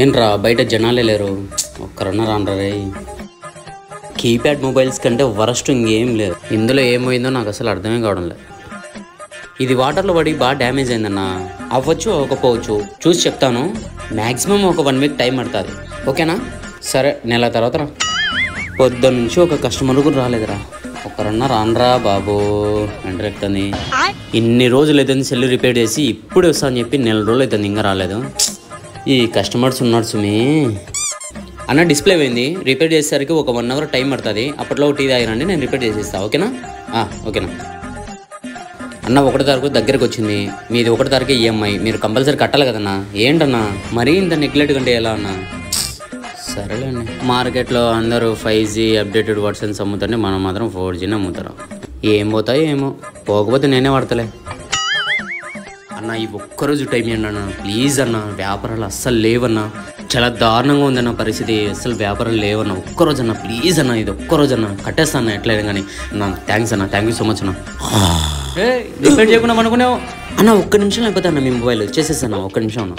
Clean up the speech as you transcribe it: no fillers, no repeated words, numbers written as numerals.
ఏంట్రా బయట జనాలే లేరు, ఒక్కరన్నా రానరా రే. కీప్యాడ్ మొబైల్స్ కంటే వరస్ట్ ఇంకేం లేదు. ఇందులో ఏమైందో నాకు అసలు అర్థమే కావడం లేదు. ఇది వాటర్లో పడి బాగా డ్యామేజ్ అయిందన్నా. అవ్వచ్చు అవ్వకపోవచ్చు, చూసి చెప్తాను. మ్యాక్సిమం ఒక 1 వీక్ టైం పడుతుంది, ఓకేనా? సరే, నెల తర్వాత రా. పొద్దున్న నుంచి ఒక కస్టమర్ కూడా రాలేదురా. ఒక్కరన్నా రానరా బాబు, వెంటనే. ఇన్ని రోజులు అవుతుంది సెల్ రిపేర్ చేసి, ఇప్పుడు వస్తా అని చెప్పి 4 రోజులు అవుతుంది ఇంకా రాలేదు. ఈ కస్టమర్స్ ఉన్నారు సుమి. అన్న డిస్ప్లే పోయింది, రిపేర్ చేసేసరికి ఒక 1 అవర్ టైం పడుతుంది. అప్పట్లో టీ తాగినండి, నేను రిపేర్ చేసేస్తాను, ఓకేనా? ఓకేనా అన్న. 1వ తారీఖు దగ్గరకు వచ్చింది, మీది 1వ తారీఖు ఈఎంఐ, మీరు కంపల్సరీ కట్టాలి కదన్నా. ఏంటన్నా మరీ ఇంత నెగ్లెక్ట్ కంటే ఎలా అన్నా? సరేలేండి. మార్కెట్లో అందరూ 5G అప్డేటెడ్ వర్షన్స్ అమ్ముతుంటే మనం మాత్రం 4Gని అమ్ముతారు. ఏం పోతాయో ఏమో, పోకపోతే నేనే వాడతలే అన్న. ఈ ఒక్కరోజు టైం ఇవ్వండి అన్న ప్లీజ్ అన్న. వ్యాపారాలు అస్సలు లేవన్నా, చాలా దారుణంగా ఉందన్న పరిస్థితి. అస్సలు వ్యాపారాలు లేవన్నా. ఒక్కరోజు అన్న ప్లీజ్ అన్న, ఇది ఒక్కరోజు అన్న కట్టేస్తా అన్న ఎట్లయినా కానీ. అన్న థ్యాంక్స్ అన్న, థ్యాంక్ యూ సో మచ్ అన్న. రిపేర్ చేయకుండా అనుకునేవు అన్న. ఒక్క నిమిషం అయిపోతా అన్న, మీ మొబైల్ చేసేస్తాను. ఒక్క నిమిషం అన్న.